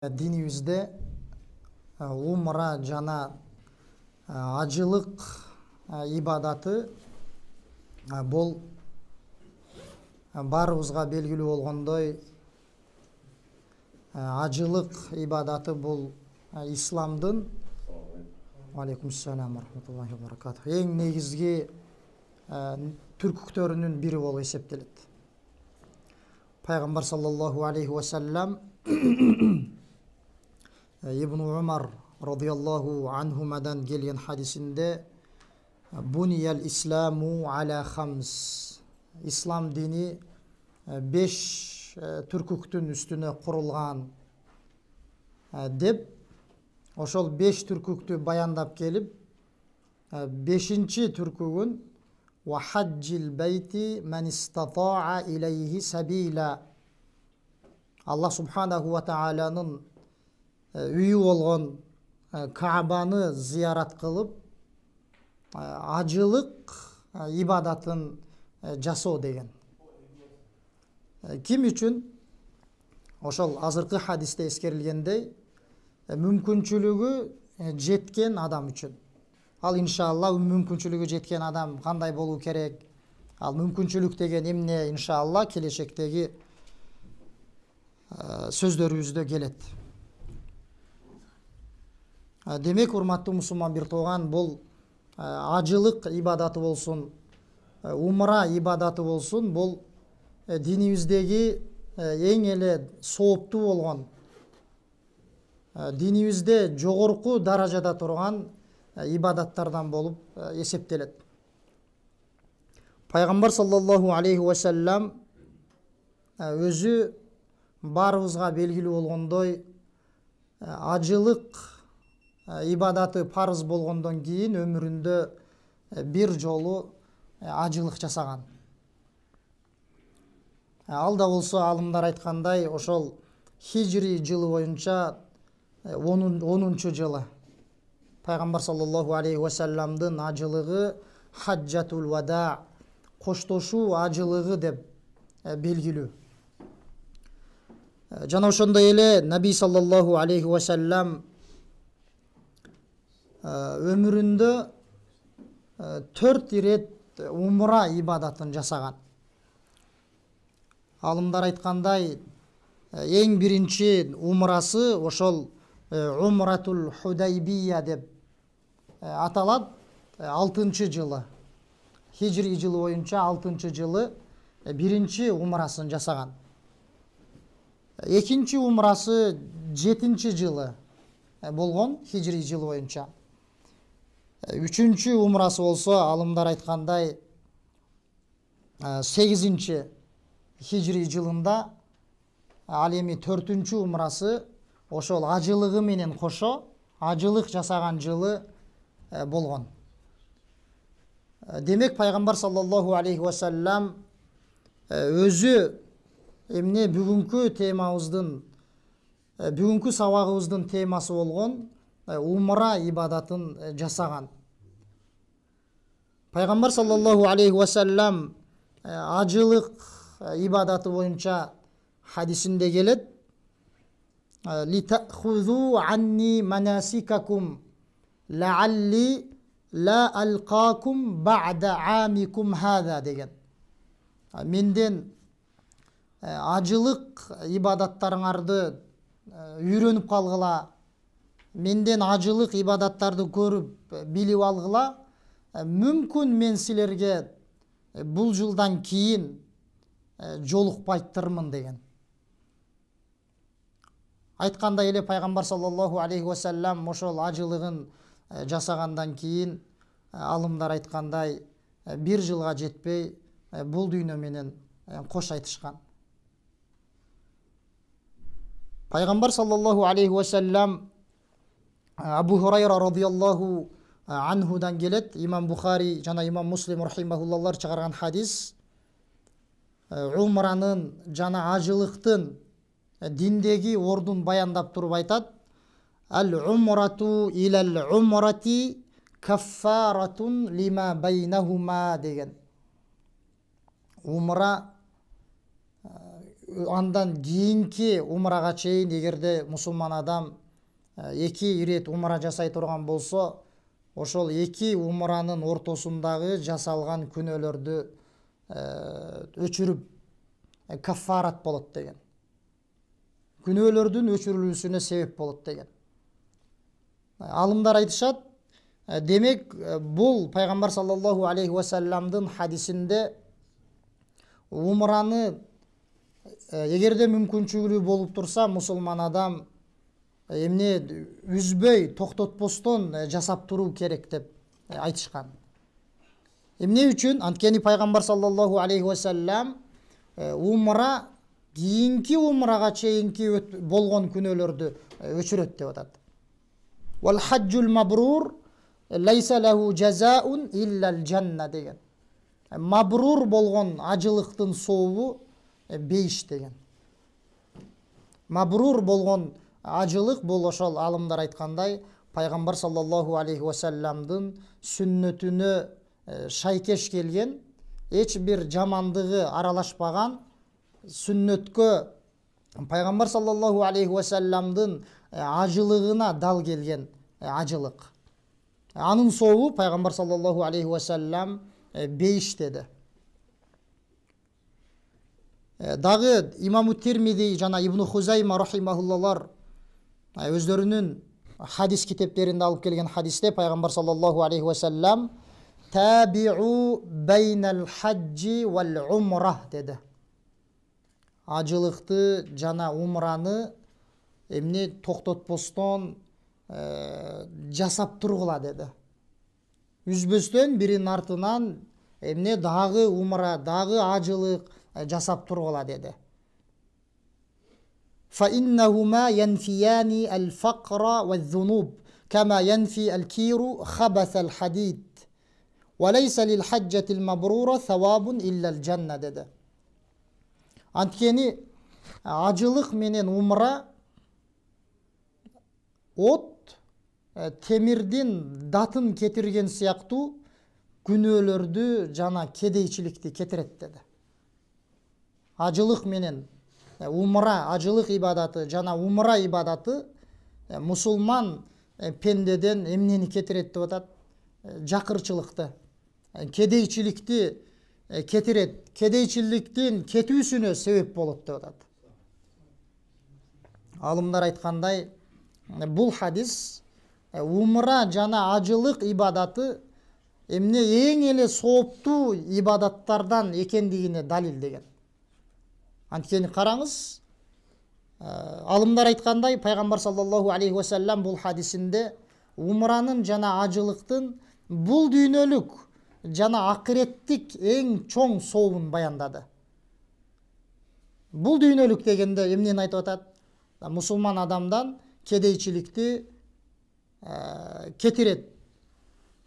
Dinimizde umra жана ажылык ибадаты бул баарыбызга белгилүү болгондой ажылык ибадаты бул исламдын алейкум ассалам рахматуллахи ва баракатух эң негизги түркүктөрүнүн бири болуп эсептелет. Пайгамбар саллаллаху алейхи ва саллам Ibn Umar radıyallahu anhumadan gelen hadisinde Buniyel İslamu ala khams. İslam dini 5 türküktün üstüne kurulgan dep oşol 5 türküktü bayandap gelip 5. türkügün ve haccil beyti men istata'a ileyhi sabila. Allah subhanahu ve ta'ala'nın үйі болған Каабаны зиярат кылып, ажылык ибадатын жасоо деген. Ким үчүн? Ошол азыркы хадисте эскерилгендей, мүмкүнчүлүгү жеткен адам үчүн. Ал иншалла мүмкүнчүлүгү жеткен адам кандай болуу керек? Ал мүмкүнчүлүк деген эмне иншалла келечектеги сөздөрүбүздө келет. Демек, урматтуу мусулман бир тууган, бул ажылык ибадаты болсун, умра ибадаты болсун, бул динибиздеги эң эле сооптуу болгон, динибизде жогорку даражада турган ибадаттардан болуп эсептелет. Пайгамбар саллаллаху алейхи ва саллам өзү баарыбызга белгилүү болгондой ажылык ибадаты парыз болгондон кийин өмүрүндө бир жолу ажылык жасаган. Ал да болсо алымдар айткандай, ошол хижри жылы боюнча 10-чу жылы Пайгамбар саллаллаху алейхи ва салламдын ажылыгы хаджатул вада, коштошуу ажылыгы деп белгилүү. Жана ошондой эле Наби саллаллаху алейхи ва саллам өмүрүндө 4 ирет умра ибадатын жасаган. Алымдар айткандай, эң биринчи умрасы ошол Умратул Худайбия деп аталат, 6-чы жылы. Хижри жылы боюнча 6-чы жылы биринчи умрасын жасаган. Экинчи умрасы 7-чи жылы болгон, хижри жылы боюнча. 3-чү умрасы болсо алымдар айткандай 8-чи хижри жылында, ал эми 4-чү умрасы ошол ажылыгы менен кошо ажылык жасаган жылы болгон. Демек, Пайгамбар саллаллаху алейхи ва саллам өзү эмне бүгүнкү темабыздын, бүгүнкү сабагыбыздын темасы болгон умра ибадатын жасаган. Пайгамбар саллаллаху алейхи ва саллам ажылык ибадаты боюнча хадисинде келет: "Литахузу анни манасикакум лаалли ла алқакум ба'да амикум хаза" деген. Менден ажылык ибадаттарыңарды үйрөнүп калгыла, менден ажылык ибадаттарды көрүп билип алгыла, мүмкүн мен силерге бул жылдан кийин жолукпайттырмын деген. Айткандай эле Пайгамбар саллаллаху алейхи ва саллам ошол ажылыгын жасагандан кийин алымдар айткандай бир жылга жетпей бул дүйнө менен кош айтышкан. Пайгамбар саллаллаху алейхи ва саллам Абу Хурайра радıyallahu анхудан келет, имам Бухари жана имам Муслим рахимахуллахлар чыгарган хадис, умранын жана ажылыктын диндеги ордун баяндап туруп айтат: "Ал-умрату илал-умрати каффаратун лима байнахума" деген. Умра андан кийинки умрага чейин эгерде мусулман адам 2 ирет умра жасай турган болсо, ошол 2 умранын ортосундагы жасалган күнөөлөрдү өчүрүп каффарат болот деген. Күнөөлөрдүн өчүрүлүүсүнө себеп болот деген. Алымдар айтышат, демек бул пайгамбар саллаллаху алейхи ва салламдын хадисинде умраны эгерде мүмкүнчүлүгү болуп турса, мусулман адам эмне үзбөй, токтотпостон жасап туруу керек деп айтышкан. Эмне үчүн? Анткени пайгамбар саллаллаху алейхи ва саллам умра кийинки умрага чейинки болгон күнөөлөрдү өчүрөт деп атат. Вал хаджул мабрур лайса лаху жазаун иллал жанна деген. Мабрур болгон ажылыктын сообу бейиш деген. Мабрур болгон ажылык бул ошол алымдар айткандай пайгамбар саллаллаху алейхи ва салламдын сүннөтүнө шайкеш келген, эч бир жамандыгы аралашпаган сүннөткө пайгамбар саллаллаху алейхи ва салламдын ажылыгына дал келген ажылык. Анын сообу пайгамбар саллаллаху алейхи ва саллам бейиш деди. Дагы имаму Тирмизи жана Ибн Хузайма рахимахуллалар өздөрүнүн хадис китептеринде алып келген хадисте пайгамбар саллаллаху алейхи ва саллам табиу байнал хаджи вал умра деди. Ажылыкты жана умраны эмне токтотпостон жасап тургула деди. Үзбөстөн биринин артынан эмне дагы умра, дагы ажылык жасап тургула деди. فإنهما ينفيان الفقر والذنوب كما ينفي الكير خبث الحديد وليس للحجة المبرورة ثواب إلا الجنة dedi. Antkeni ajılık menen umra ot temirdin datın ketirgen siyaqtu günöөлөрдү жана кедейчиликти кетирет dedi. Ajılık menen умра, ажылык ибадаты жана умра ибадаты мусулман пендеден эмнени кетирет деп атат? Жакырчылыкты, кедейчиликти кетирет, кедейчиликтин кетүүсүнө себеп болот деп атат. Алымдар айткандай, бул хадис умра жана ажылык ибадаты эмне эң эле сооптуу ибадаттардан экендигине далил деген. Анткени караңыз, алымдар айткандай пайгамбар саллаллаху алейхи ва саллам бул хадисинде умранын жана ажылыктын бул дүйнөлүк жана акыреттик эң чоң сообун баяндады. Бул дүйнөлүк дегенде эмнени айтып атат? Мусулман адамдан кедейчиликти кетирет.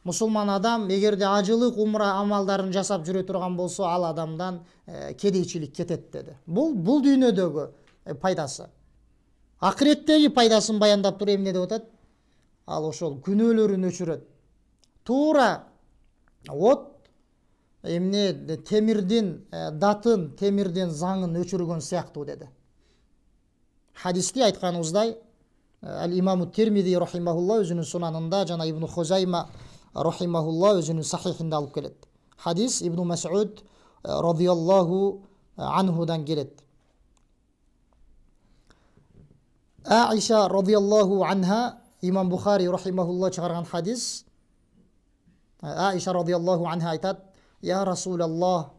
Мусулман адам эгерде ажылык умра амалдарын жасап жүрө турган болсо, ал адамдан кедейчилик кетет деди. Бул дүйнөдөгү пайдасы. Акыреттеги пайдасын баяндап туруп эмне деп атат? Ал ошол күнөөлөрүн өчүрөт. Туура от эмне темирдин датын, темирдин заңын өчүргөн сыяктуу деди. Хадисти айтканыбыздай, Ал-Имаму Тирмизи рахимахулла өзүнүн сунанында жана Ибн Хузайма рахимахулла өзүнүн сахихинде алып келет. Хадис Ибн Мас'уд радияллаху анхудан келет. Аиша радияллаху анха, имам Бухари рахимахулла чыгарган хадис. Аиша радияллаху анха айтат: "Я Расулаллах,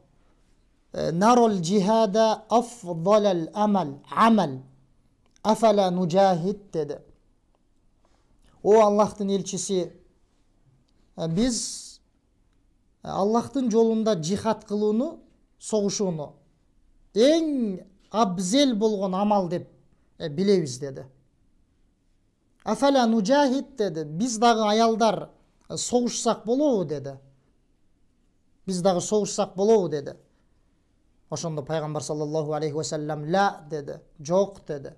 нарал джихада афдалал амал. Афала нужахид" dedi. О Аллахтын элчиси, биз Аллахтын жолунда жихад кылууну, согушууну эң абзел болгон амал деп билебиз dedi. Афала нужахид dedi. Биз дагы аялдар согушсак болобу dedi. Биз дагы согушсак болобу dedi. Ошондо пайгамбар саллаллаху алейхи ва саллам ла dedi. Жок dedi.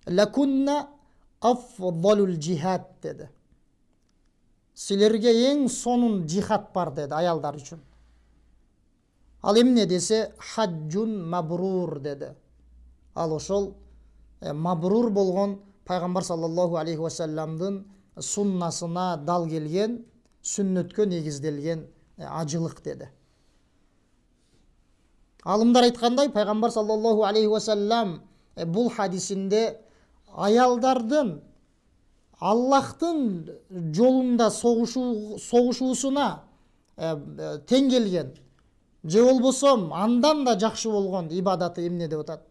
Лакунна афдалул джихад dedi. Силерге эң сонун жихад бар dedi аялдар үчүн. Ал эмне десе хаджун мабрур деди. Ал ошол мабрур болгон пайгамбар саллаллаху алейхи вассаламдын суннасына дал келген, сүннөткө негизделген ажылык деди. Алымдар айткандай, пайгамбар саллаллаху алейхи вассалам бул хадисинде аялдардын Аллахтын жолунда согушуусуна тең келген, же болбосо андан да жакшы болгон ибадаты эмне деп атат?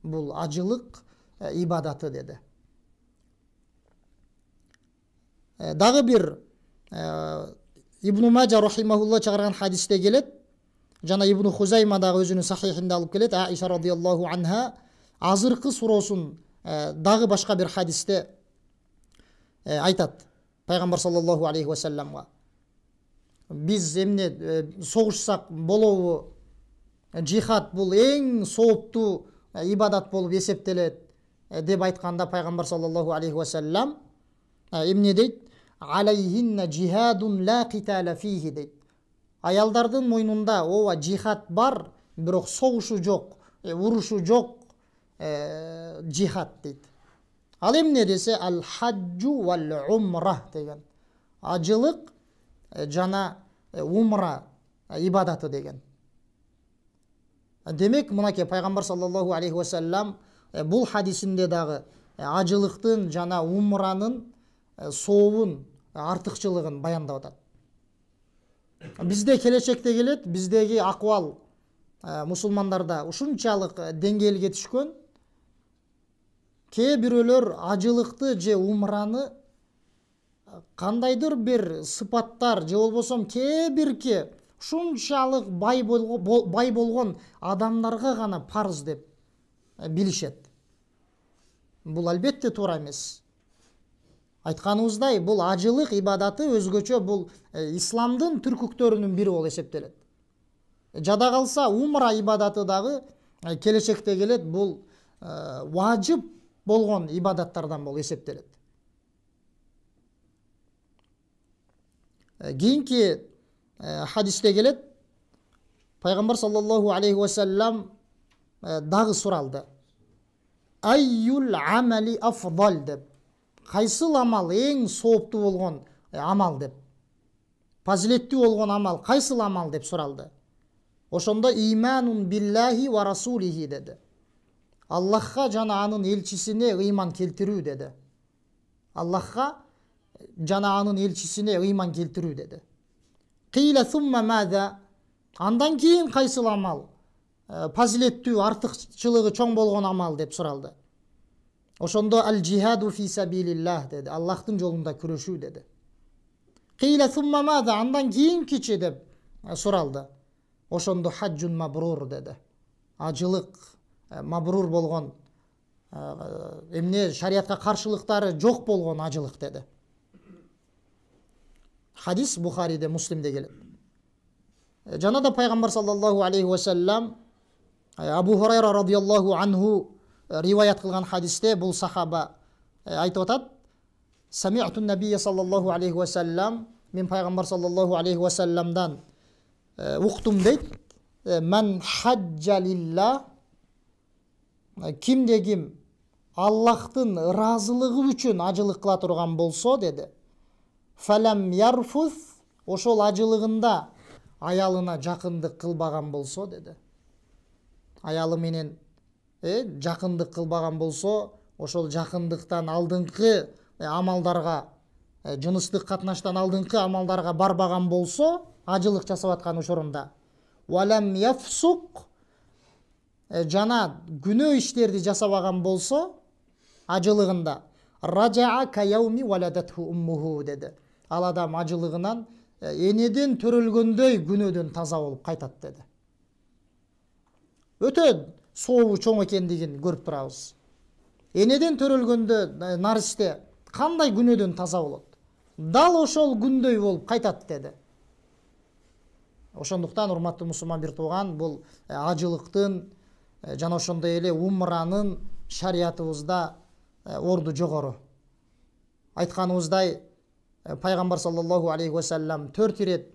Бул ажылык ибадаты деди. Дагы бир Ибн Мажа рахимахулла чыгарган хадисте келет, жана Ибн Хузайма дагы өзүнүн сахихинде алып келет. Аиша радиаллаху анха азыркы суроосун дагы башка бир хадисте айтат. Пайгамбар саллаллаху алейхи вассаламга: биз эмне согушсак болобу? Жихад бул эң сооптуу ибадат болуп эсептелет деп айтканда пайгамбар саллаллаху алейхи вассалам эмне дейт? Алейхинна джихадун ла китала фихи дейт. Аялдардын мойнунда ооба жихад бар, бирок согушу жок, урушу жок жихад дейт. Ал эмне десе ал хаджу вал умра деген. Ажылык жана умра ибадаты деген. Демек, мынакей пайгамбар саллаллаху алейхи вассалам бул хадисинде дагы ажылыктын жана умранын сообун, артыкчылыгын баяндап атат. Бизде келечекте келет, биздеги акыбал мусулмандарда ушунчалык деңгээлге түшкөн, кээ бирөөлөр ажылыкты же умраны кандайдыр бир сыпаттар же болбосо кээ бирки ушунчалык бай болгон адамдарга гана парыз деп билишет. Бул албетте туура эмес. Айтканыбыздай, бул ажылык ибадаты өзгөчө бул исламдын түркүктөрүнүн бири болуп эсептелет. Жада калса умра ибадаты дагы келечекте келет, бул важып болгон ибадаттардан болуп эсептелет. Кийинки хадисте келет, пайгамбар саллаллаху алейхи вассалам дагы суралды. Айюл амали афдал деп. Кайсыл амал эң сооптуу болгон амал деп. Фазилеттүү болгон амал кайсыл амал деп суралды. Ошондо иманун биллахи ва расулихи деди. Аллахка жана анын элчисине ыйман келтирүү деди. Аллахка жана анын элчисине ыйман келтирүү деди. Кыйла сумма маза? Андан кийин кайсыл амал фазилеттүү, артыкчылыгы чоң болгон амал деп суралды. Ошондо ал джихаду фи сабилиллах деди. Аллахтын жолунда күрөшүү деди. Кыйла сумма маза? Андан кийинкичи деп суралды. Ошондо хаджун мабрур деди. Ажылык мабрур болгон, эмне шариатка каршылыктары жок болгон ажылык деди. Хадис Бухариде, Муслимде келет. Жана да пайгамбар саллаллаху алейхи вассалам Абу Хурайра радиаллаху анху риваят кылган хадисте бул сахаба айтып атат: Сами'ту набия саллаллаху алейхи вассалам, мен пайгамбар саллаллаху алейхи вассаламдан уктум дейт. Ман хаджа лилла, кимде ким Аллахтын ыраазылыгы үчүн ажылык кыла турган болсо деди. Фалам ярфус, ошол ажылыгында аялына жакындык кылбаган болсо деди. Аялы менен жакындык кылбаган болсо, ошол жакындыктан алдыңкы амалдарга, жыныстык катнаштан алдыңкы амалдарга барбаган болсо, ажылык жасап аткан учурунда. Валам яфсук, жана күнөө иштерди жасабаган болсо, ажылыгында ражаа каяуми валадатху уммуху деди. Ал адам ажылыгынан энеден төрөлгөндөй күнөөдөн таза болуп кайтат деди. Өтө сообу чоң экендигин көрүп турабыз. Энеден төрөлгөндө наристе кандай күнөөдөн таза болот? Дал ошол күндөй болуп кайтат деди. Ошондуктан урматтуу мусулман бир тууган, бул ажылыктын жана ошондой эле умранын шариятыбызда орду жогору. Айтканыбыздай, пайгамбар саллаллаху алейхи вассалам 4 ирет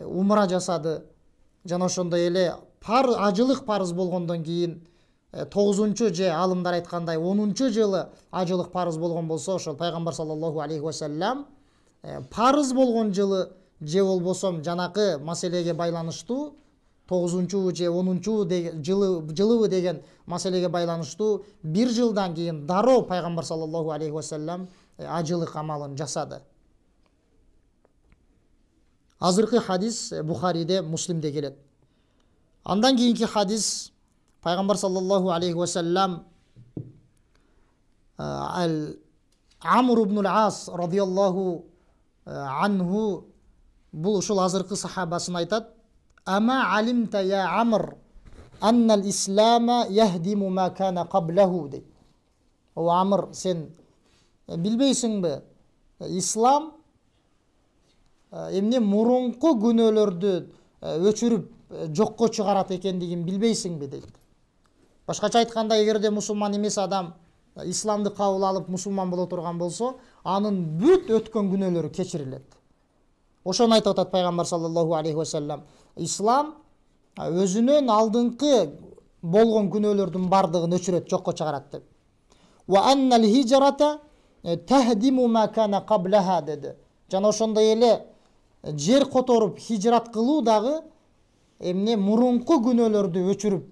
умра жасады. жана ошондой эле ажылык парыз болгондон кийин 9-чу же алымдар айткандай 10-чу жылы ажылык парыз болгон болсо, ошол пайгамбар саллаллаху алейхи вассалам парыз болгон жылы же болбосо жанакы маселеге байланыштуу 9-чу же 10-чу жылыбы деген маселеге байланыштуу 1 жылдан кийин дароо пайгамбар саллаллаху алейхи вассалам ажылык амалын жасады. Азыркы хадис Бухариде, Муслимде келет. Андан кийинки хадис пайгамбар саллаллаху алейхи вассалам Амр ибн ал-Ас радияллаху анху бул ушул азыркы сахабасын айтат: "Ама алимта я Амр анна al-ислама яхдиму ма кана qablahу" дейт. О Амр, сен билбейсиңби, ислам эмне мурунку күнөөлөрдү өчүрүп жокко чыгарат экендигин билбейсиңби дейт. Башкача айтканда, эгерде мусулман эмес адам исламды кабыл алып мусулман боло турган болсо, анын бүт өткөн күнөөлөрү кечирилет. Ошону айтып атат пайгамбар саллаллаху алейхи вассалам. Ислам өзүнөн алдыңкы болгон күнөөлөрдүн бардыгын өчүрөт, жокко чыгарат деп. Ва аннал хижрата тахдиму ма кана qablаха деди. Жана ошондой эле жер которуп хижрат кылуу дагы эмне мурунку күнөөлөрдү өчүрүп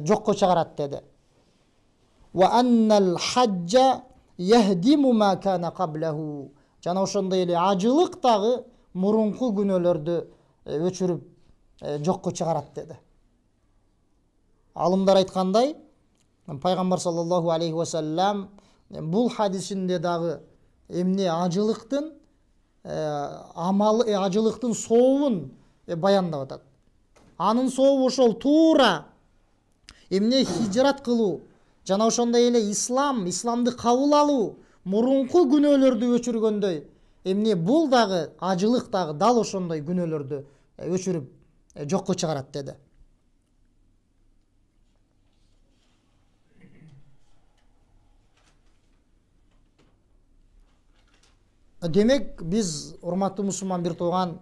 жокко чыгарат деди. Ва аннал хаджа яхдиму ма кана qablаху. Жана ошондой эле ажылык дагы мурунку күнөөлөрдү өчүрүп жокко чыгарат деди. Алымдар айткандай, пайгамбар саллаллаху алейхи вассалам бул хадисинде дагы эмне ажылыктын ажылыктын сообун баяндап атат. Анын сообу ошол туура эмне хижрат кылуу жана ошондой эле исламды кабыл алуу мурунку күнөөлөрдү өчүргөндөй эмне бул дагы ажылык дагы дал ошондой күнөөлөрдү өчүрүп жокко чыгарат деди. Демек, биз урматтуу мусулман бир тууган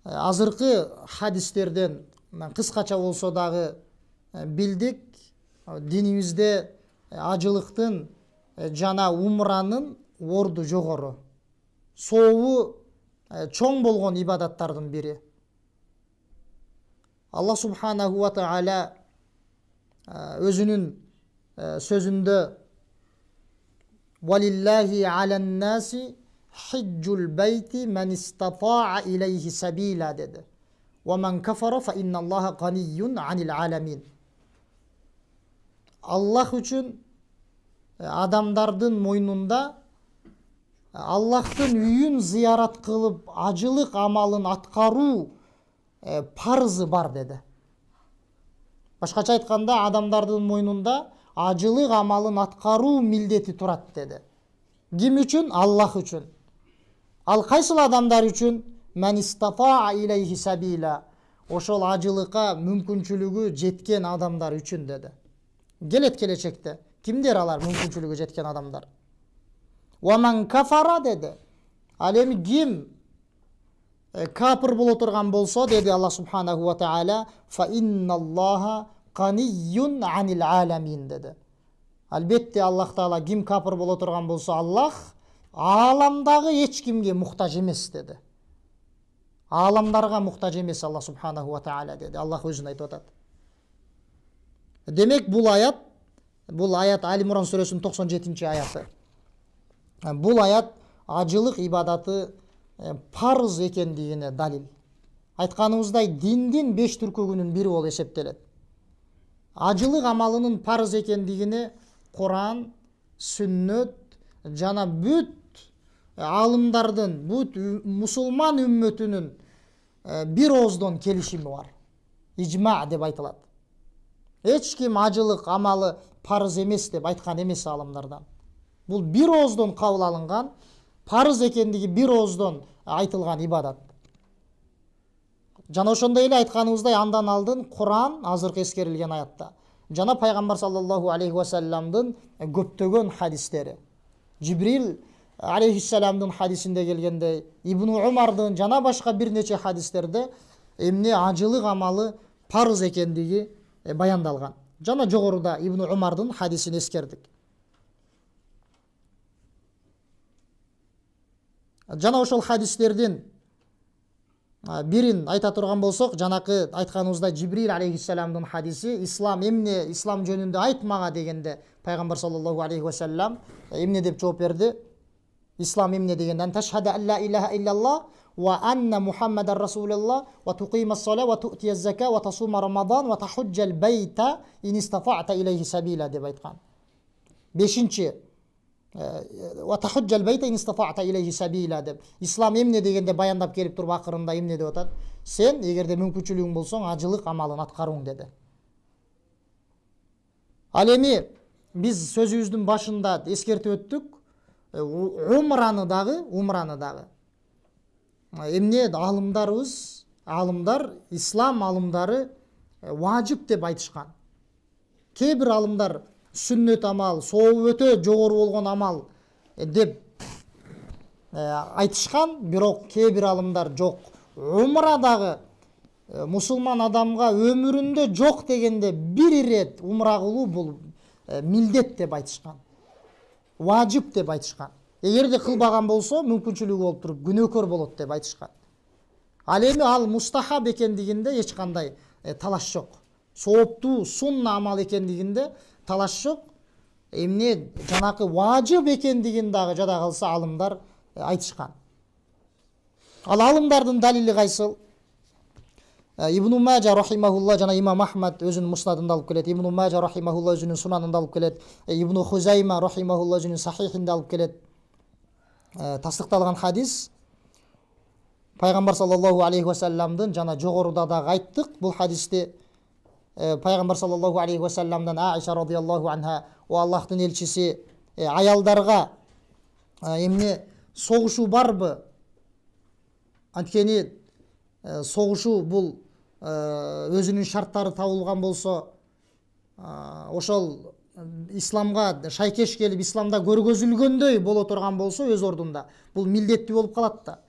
азыркы хадистерден кыскача болсо дагы билдик, динибизде ажылыктын жана умранын орду жогору, сообу чоң болгон ибадаттардын бири. Аллах субханаху ва тааля өзүнүн сөзүндө "Валиллахи алан наси хиджул байти ман истата'a илейхи сабила" деди. "Ва ман кафара фа инналлаха ганиюн анил аламин". Аллах үчүн адамдардын мойнунда Аллахтын үйүн зыярат кылып ажылык амалын аткаруу парызы бар деди. Башкача айтканда, адамдардын мойнунда ажылык амалын аткаруу милдети турат деди. Ким үчүн? Аллах үчүн. Ал кайсыл адамдар үчүн? Ман истата'a илейхи сабила. Ошол ажылыкка мүмкүнчүлүгү жеткен адамдар үчүн деди. Келет келечекте. Кимдер алар мүмкүнчүлүгү жеткен адамдар? Ва ман кафара деди. Ал эми ким капыр боло турган болсо, деди Аллах субханаху ва тааля, фа инналлаха ганиюн анил аламин деди. Албетте Аллах таала ким капыр боло турган болсо, Аллах ааламдагы эч кимге муктаж эмес деди. Ааламдарга муктаж эмес Аллах субханаху ва тааля деди. Аллах өзүн айтып атат. Демек, бул аят Али Имран сүрөсүнүн 97-чи аяты. Бул аят ажылык ибадаты парыз экендигине далил. Айтканыбыздай, диндин 5 түркөгүнүн бири болуп эсептелет. Ажылык амалынын парыз экендигине Куран, сүннөт жана бүт алымдардын, бүт мусулман үммөтүнүн бир ооздон келишими бар. Ижма деп айтылат. Эч ким ажылык амалы парыз эмес деп айткан эмес алымдардан. Бул бир ооздон кабыл алынган, парыз экендиги бир ооздон айтылган ибадат. Жана ошондой эле айтканыбыздай, андан алдын Куран азыркы эскерилген аятта, жана пайгамбар саллаллаху алейхи вассаламдын көптөгөн хадистери. Жибрил алейхиссаламдын хадисинде келгендей, Ибн Умардын жана башка бир нече хадистерде эмне ажылык амалы парыз экендиги баяндалган. Жана жогоруда Ибн Умардын хадисин эскердик. Жана ошол хадистердин бирин айта турган болсок, жанакы айтканыбыздай Жибрил алейхиссаламдын хадиси, ислам эмне, ислам жөнүндө айт мага дегенде пайгамбар саллаллаху алейхи вассалам эмне деп жооп берди? Ислам эмне дегенде: ташхаду алла илаха иллаллах ва анна мухаммадар расулуллах ва туқимас сала ва ту'тияз зака ва тасума рамадан ва тахуджал байта ин истата'та илейхи сабила деп айткан. Бешинчи ва тахуджал байта ин истата'та илейхи сабила деп. Ислам эмне дегенде баяндап келип туруп акырында эмне деп атат? Сен эгерде мүмкүнчүлүгүң болсоң ажылык амалын аткарууң деди. Ал эми биз сөзүбүздүн башында эскертип өттүк, умраны дагы эмне алымдар, ислам алымдары важип деп айтышкан. Кээ бир алымдар сүннөт амал, сообу өтө жогору болгон амал деп айтышкан, бирок кээ бир алымдар жок. Умра дагы мусулман адамга өмүрүндө жок дегенде бир ирет умра кылуу бул милдет деп айтышкан. Важип деп айтышкан. Эгерде кылбаган болсо мүмкүнчүлүгү болуп туруп күнөөкөр болот деп айтышкан. Ал эми ал мустахаб экендигинде эч кандай талаш жок. Сооптуу сунна амал экендигинде талаш жок. Эмне жанакы важип экендигин дагы жада калса алымдар айтышкан. Ал алымдардын далили кайсыл? Ибн Мажа рахимахулла жана имам Ахмад өзүнүн муснадында алып келет. Ибн Мажа рахимахулла өзүнүн сунанында алып келет. Ибн Хузайма рахимахулла өзүнүн сахихинде алып келет. Тастыкталган хадис пайгамбар саллаллаху алейхи вассаламдын, жана жогоруда дагы айттык, бул хадисти пайгамбар саллаллаху алейхи вассаламдан Аиша радиаллаху анха: "О Аллахтын элчиси, аялдарга эмне согушуу барбы? Анткени согушуу бул өзүнүн шарттары табылган болсо, ошол исламга шайкеш келип, исламда көргөзүлгөндөй боло турган болсо өз ордунда бул милдеттүү болуп калат да."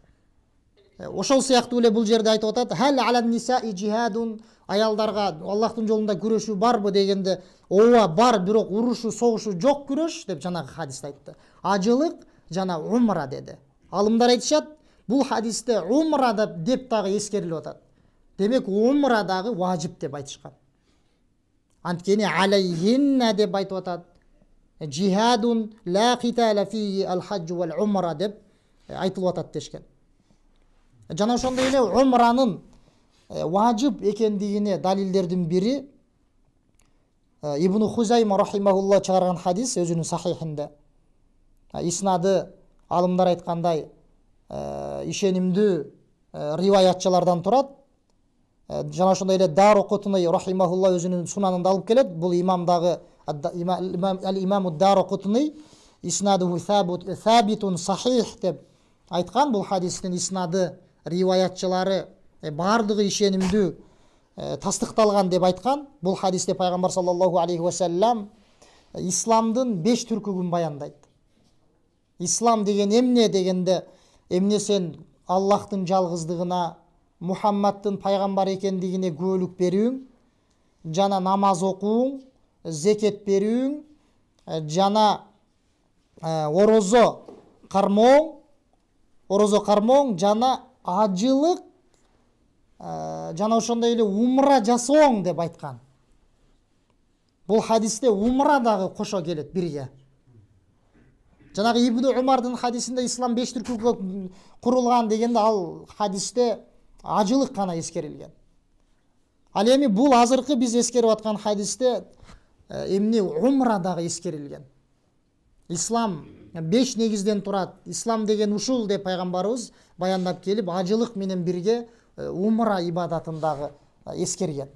Ошол сыяктуу эле бул жерде айтып атат: "Хал алан нисаи жихадун", аялдарга Аллахтын жолунда күрөшүү барбы дегенде, ооба бар, бирок урушуу, согушуу жок күрөш деп жанагы хадисте айтты. Ажылык жана умра деди. Алымдар айтышат, бул хадисте умра деп дагы эскерилип атат. Демек умра дагы важип деп айтышкан. Анткени алайхинна деп айтып атат. Жихадун ла китала фии ал-хаджу вал умра деп айтылып атат дешкен. Жана ошондой эле умранын важип экендигине далилдердин бири Ибн Хузайма рахимахулла чыгарган хадис өзүнүн сахихинде. Иснады алымдар айткандай ишенимдүү риваятчылардан турат. Жана ошондой эле Дарокутни рахимахулла өзүнүн сунанында алып келет. Бул имам дагы имам Дарокутни иснадуху сабитун сахих деп айткан. Бул хадистин иснады, риваятчылары бардыгы ишенимдүү, тастыкталган деп айткан. Бул хадисте пайгамбар саллаллаху алейхи вассалам исламдын 5 түркүгүн баяндайт. Ислам деген эмне дегенде, эмне сен Аллахтын жалгыздыгына, Мухаммадтын пайгамбар экендигине күбөлүк берүүң, жана намаз окууң, зекет берүүң, жана орозо кармооң, жана ажылык, жана ошондой эле умра жасооң деп айткан. Бул хадисте умра дагы кошо келет бирге. Жанагы Ибн Умардын хадисинде ислам 5 түркүгө курулган дегенде, ал хадисте ажылык гана эскерилген. Ал эми бул азыркы биз эскерип аткан хадисте эмне умра дагы эскерилген. Ислам 5 негизден турат. Ислам деген ушул деп пайгамбарыбыз баяндап келип, ажылык менен бирге умра ибадатын дагы эскерген.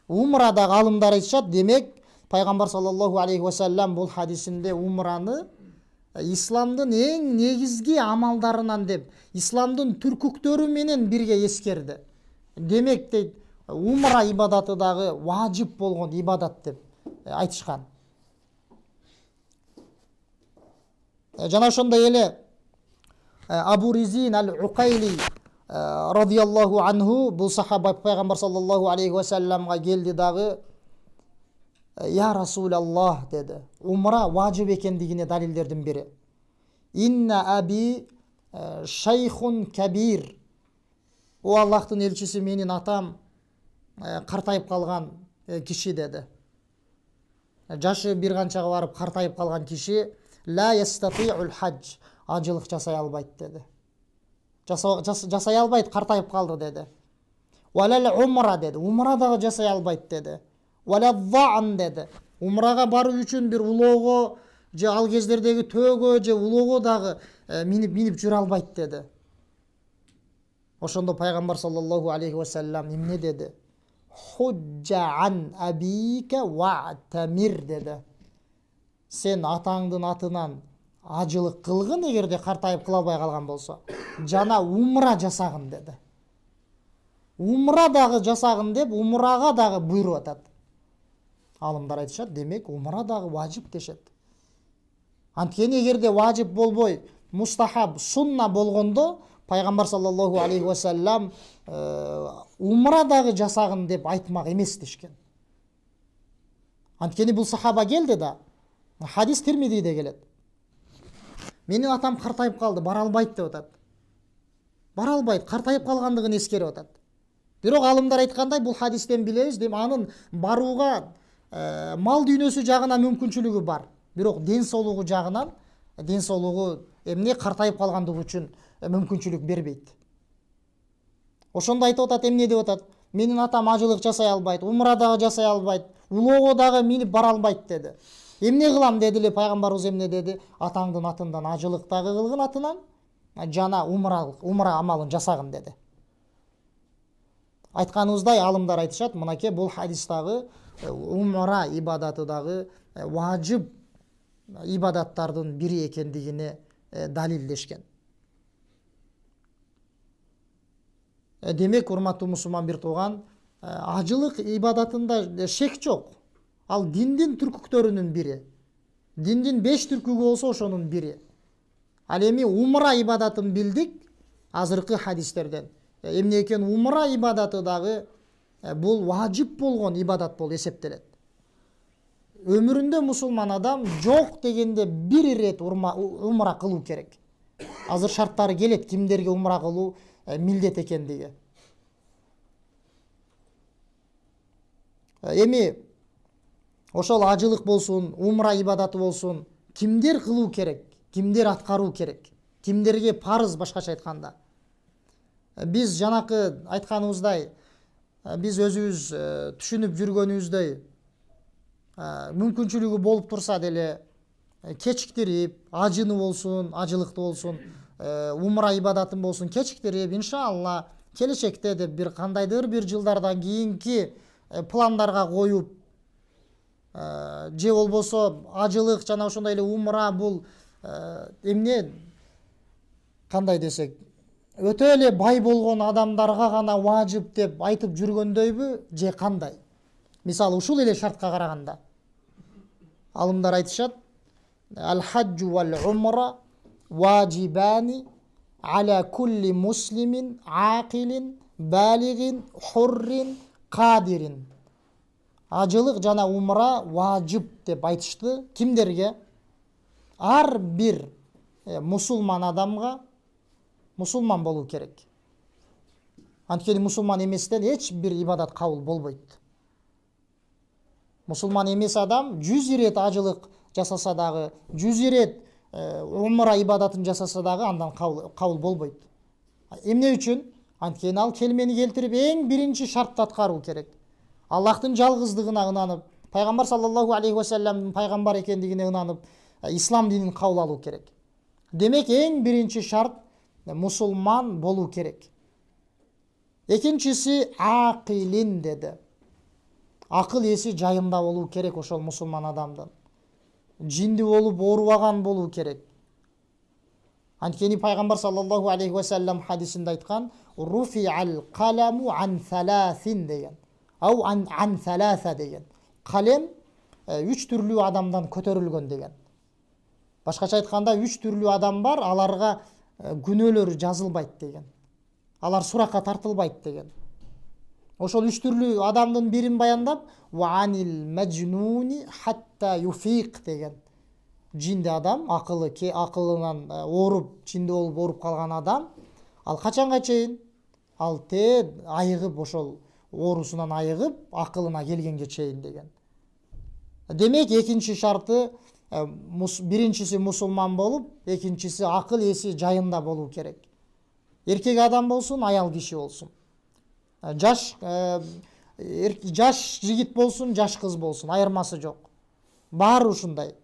Умра дагы алымдар айтышат. Демек пайгамбар саллаллаху алейхи вассалам бул хадисинде умраны исламдын эң негизги амалдарынан деп, исламдын түркүктөрү менен бирге эскерди. Демек дейт, умра ибадаты дагы важип болгон ибадат деп айтышкан. Жана ошондой эле Абу Ризин ал-Укайли радиаллаху анху, бұл сахаба пайғамбар саллаллаху алейхи уассаламға келді дағы, я Расулаллах деді, умра важib екендігіне далилдердің бірі. Инна аби шайхун кабир. О Аллахтың елшісі, менің атам қартайып қалған кіші деді. Жашы бір қаншаға барып қартайып қалған кіші ла ястатиул хадж, ажылық жасай албайды деді. Жасай албайды, қартайып қалды деді. Валал умра деді, умрадағы жасай албайды деді. Валал заан деді, умраға бару үшін бір улоғы, же ал кездердегі төгө, же улоғы дағы минип жүре албайды деді. Ошондо пайғамбар саллаллаху алейхи уассалам эмне деді? Худжа ан абика ва'тамир деді. Сен атаңдың атынан ажылық қылғын, егерде қартайып қыла албай қалған болса, жана умра жасағын деді. Умра дағы жасағын деп, умраға дағы бұйрық атады. Алымдар айтышат, демек умра дағы важип дешет. Анткени егерде важип болбой, мустахаб, сунна болгондо, пайғамбар саллаллаху алейхи уассалам умра дағы жасағын деп айтмақ емес дешкен. Анткени бұл сахаба келді да, хадис Тирмидиде келеді. Менің атам қартайып қалды, бара албайды деп атады. Бара албайды, қартайып қалғандығын ескеріп атады. Бирок алымдар айткандай, бұл хадистен билебиз, анын баруға мал дүйнөсү жагынан мүмкүнчүлүгү бар. Бирок ден соолугу жагынан, ден соолугу эмне картайып калгандыгы үчүн мүмкүнчүлүк бербейт. Ошондо айтып атат, эмне деп атат? Менин атам ажылык жасай албайт, умра дагы жасай албайт, улоого дагы минип бара албайт деди. Эмне кылам деди эле пайгамбарыбыз, эмне деди? Атаңдын атынан ажылык дагы кылгын атынан, жана умра амалын жасагын деди. Айтканыбыздай алымдар айтышат, мынакей бул хадистагы умра ибадаты дагы важib ибадаттардын бири экендигине далилдешкен. Демек, урматтуу мусулман бир тууган, ажылык ибадатында шек жок. Ал диндин түркүктөрүнүн бири. Диндин 5 түркүгү болсо ошонун бири. Ал эми умра ибадатын билдик азыркы хадистерден. Эмне экен умра ибадаты дагы бул важib болгон ибадат болуп эсептелет. Өмүрүндө мусулман адам жок дегенде бир ирет умра кылуу керек. Азыр шарттары келет, кимдерге умра кылуу милдет экендиги. Эми ошол ажылык болсун, умра ибадаты болсун, кимдер кылуу керек, кимдер аткаруу керек, кимдерге парыз, башкача айтканда. Биз жанакы айтканыбыздай, биз өзүбүз түшүнүп жүргөнүбүздөй, мүмкүнчүлүгү болуп турса деле кечиктирип, ажыны болсун, ажылыкты болсун, умра ибадатын болсун кечиктирип, иншалла келечекте деп бир кандайдыр бир жылдардан кийинки пландарга коюп, же болбосо ажылык жана ошондой эле умра бул эмне, кандай десек, өтө эле бай болгон адамдарга гана важib деп айтып жүргөндөйбү, же кандай? Мисалы, ушул эле шартка караганда алымдар айтышат, ал-хаджу вал-умра важибани аля кулли муслимин акилин балигин хуррин кадирин. Ажылык жана умра важib деп айтышты. Кимдерге? Ар бир мусулман адамга мусулман болуу керек. Анткени мусулман эместен эч бир ибадат кабыл болбойт. Мусулман эмес адам 100 ирет ажылык жасаса дагы, 100 ирет умра ибадатын жасаса дагы андан кабыл болбойт. Эмне үчүн? Анткени ал келмени келтирип эң биринчи шартты аткаруу керек. Аллахтын жалгыздыгына ынанып, пайгамбар саллаллаху алейхи вассаламдын пайгамбар экендигине ынанып, ислам динин кабыл алуу керек. Демек, эң биринчи шарт мусулман болуу керек. Экинчиси акилин деди. Акыл эси жайында болуу керек ошол мусулман адамдын. Жинди болуп оорубаган болуу керек. Анткени пайгамбар саллаллаху алейхи вассалам хадисинде айткан, руфи ал каламу ан саласин деген. Ау ан саласа деген. Калем 3 түрлүү адамдан көтөрүлгөн деген. Башкача айтканда 3 түрлүү адам бар, аларга күнөөлөр жазылбайт деген. алар суракка тартылбайт деген. Ошол үч түрлүү адамдын бирин баяндап, ва анил маджнуни хатта юфиq деген. Жинди адам, акылынан ооруп, жинди болуп ооруп калган адам, ал качанга чейин? Ал айыгып, ошол оорусунан айыгып, акылына келгенге чейин деген. Демек, экинчи шарты, биринчиси мусулман болуп, экинчиси акыл эси жайында болуу керек. Эркек адам болсун, аял киши болсун. Жаш жигит болсун, жаш кыз болсун, айырмасы жок. Баары ушундай.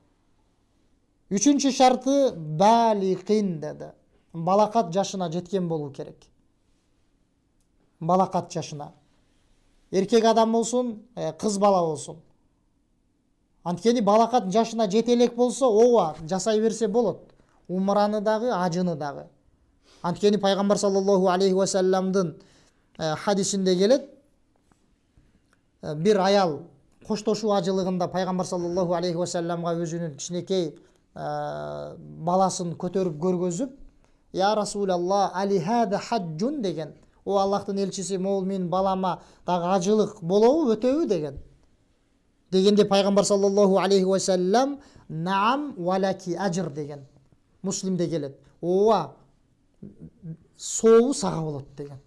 Үчүнчү шарты балиqin деди. Балакат жашына жеткен болуу керек. Балакат жашына. Эркек адам болсун, кыз бала болсун. Анткени балакат жашына жете элек болсо, ооба, жасай берсе болот. Умраны дагы, ажыны дагы. Анткени пайгамбар саллаллаху алейхи ва салламдын хадисинде келет, бир аял коштошуу ажылыгында пайгамбар саллаллаху алейхи ва салламга өзүнүн кичинекей баласын көтөрүп көргөзүп, я Расулалла, али хада хаджун деген. О Аллахтын элчиси, могул менин балама дагы ажылык болобу, өтөбү деген. Дегенде пайгамбар саллаллаху алейхи ва саллам наам валаки ажр деген. Муслимде келет. Ооба, сообу сага болот деген.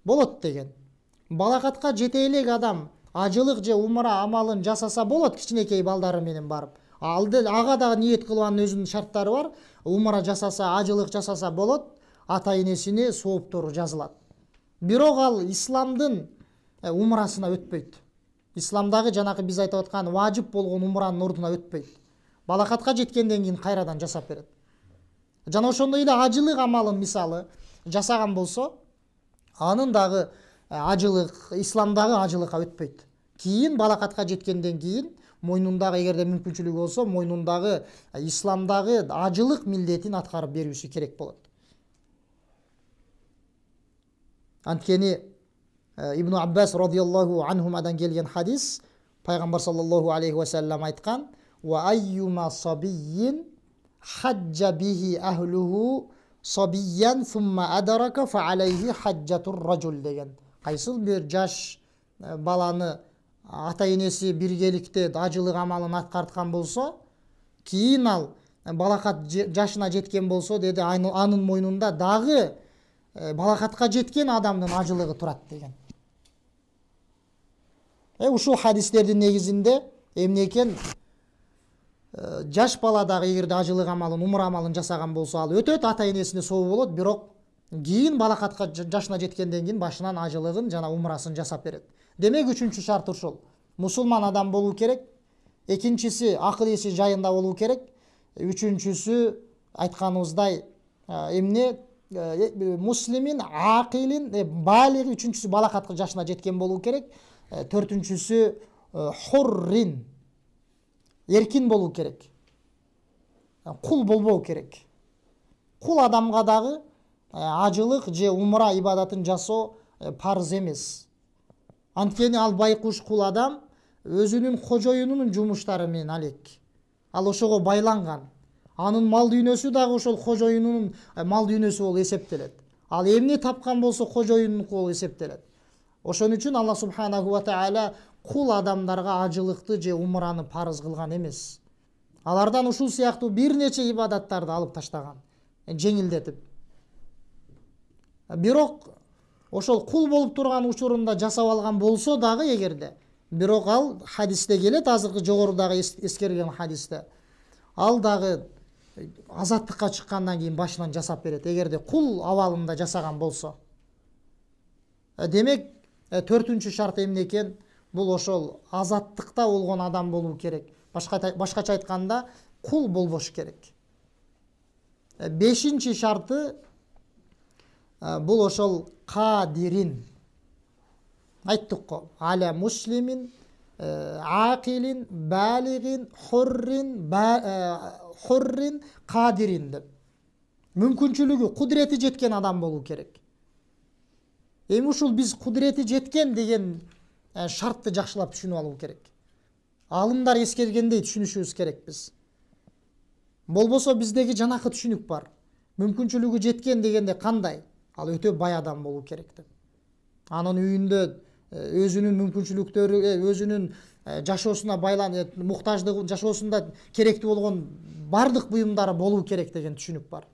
Болот деген. Балакатка жете элек адам ажылык же умра амалын жасаса болот, кичинекей балдары менен барып. Ага дагы ниет кылганын өзүнүн шарттары бар. Умра жасаса, ажылык жасаса болот, ата энесине сооптору жазылат. Бирок ал исламдын умрасына өтпөйт. Исламдагы жанагы биз айтып аткан важип болгон умранын ордуна өтпөйт. Балакатка жеткенден кийин кайрадан жасап берет. Жана ошондой эле ажылык амалын мисалы жасаган болсо, анын дагы ажылык, исламдагы ажылыкка өтпөйт. Кийин балакатка жеткенден кийин мойнундагы, эгерде мүмкүнчүлүгү болсо, мойнундагы исламдагы ажылык милдетин аткарып берүүсү керек болот. Анткени Ибн Аббас радиаллаху анхумадан келген хадис, пайгамбар саллаллаху алейхи ва саллам айткан: "Ва айюма сабийин хаджа бихи ахлуху сабиян сумма адарака фа алейхи хаджатур ражул" деген. Кайсыл бир жаш баланы ата энеси биргеликте ажылык амалын аткарткан болсо, кийин ал балакат жашына жеткен болсо, деди, анын мойнунда дагы балакатка жеткен адамдын ажылыгы турат деген. Ушул хадистердин негизинде эмне экен? Жаш бала дагы эгерде ажылык амалын, умра амалын жасаган болсо, ал өтөт, ата энесине сообу болот, бирок кийин балакатка жашына жеткенден кийин башынан ажылыгын жана умрасын жасап берет. Демек, үчүнчү шарт ушул. Мусулман адам болуу керек. Экинчиси акыл эси жайында болуу керек. Үчүнчүсү айтканыбыздай эмне? Муслимин, акилин, балиг, үчүнчүсү балакатка жашына жеткен болуу керек. Төртүнчүсү хуррин, эркин болуу керек. Кул болбоо керек. Кул адамга дагы ажылык же умра ибадатын жасоо парыз эмес. Анткени ал байкуш кул адам өзүнүн кожоюнунун жумуштары менен алек. Ал ошого байланган. Анын мал дүйнөсү дагы ошол кожоюнунун мал дүйнөсү болуп эсептелет. Ал эмне тапкан болсо кожоюнунун болуп эсептелет. Ошон үчүн Аллах субханаху ва таала кул адамдарга ажылыкты же умраны парыз кылган эмес. Алардан ушул сыяктуу бир нече ибадаттарды алып таштаган, жеңилдетип. Бирок ошол кул болуп турган учурунда жасап алган болсо дагы эгерде, бирок ал хадисте келет, азыркы жогорудагы эскерген хадисте, ал дагы азаттыкка чыккандан кийин башынан жасап берет, эгерде кул абалында жасаган болсо. Демек, төртүнчү шарт эмне экен? Бул ошол азаттыкта болгон адам болуу керек. Башкача айтканда, кул болбош керек. Бешинчи шарты бул ошол кадирин. Айттык го, аля муслимин, акилин, балигин, хуррин, кадирин деп. Мүмкүнчүлүгү, кудурети жеткен адам болуу керек. Эми ушул биз кудурети жеткен деген шартты жакшылап түшүнүп алуу керек. Алымдар эскергендей түшүнүшүбүз керек биз. Болбосо биздеги жанакы түшүнүк бар. Мүмкүнчүлүгү жеткен дегенде кандай? ал өтө бай адам болуу керек деп. Анын үйүндө өзүнүн мүмкүнчүлүктөрү, өзүнүн жашоосуна байланып, муктаждыгы жашоосунда керектүү болгон бардык буюмдары болуу керек деген түшүнүк бар.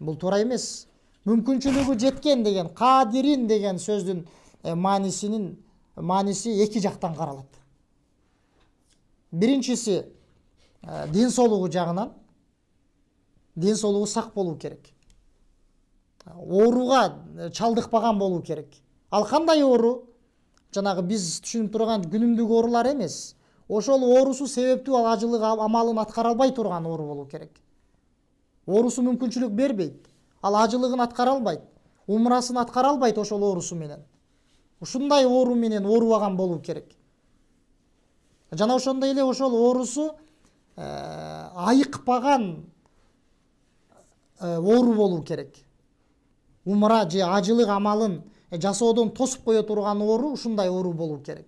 Бул туура эмес. Мүмкүнчүлүгү жеткен деген, кадирин деген сөздүн мааниси эки жактан каралат. Биринчиси ден соолугу жагынан, ден соолугу сак болуу керек. Ооруга чалдыкпаган болуу керек. Ал кандай оору? Жанагы биз түшүнүп турган күнүмдүк оорулар эмес. Ошол оорусу себептүү ал ажылык амалын аткара албай турган оору болуу керек. Оорусу мүмкүнчүлүк бербейт. Ал ажылыгын аткара албайт. Умрасын аткара албайт ошол оорусу менен. Ушундай оору менен оорубаган болуу керек. Жана ошондой эле ошол оорусу айыкпаган оору болуу керек. Умра же ажылык амалын жасоодон тосуп кое турган оору ушундай оору болуу керек.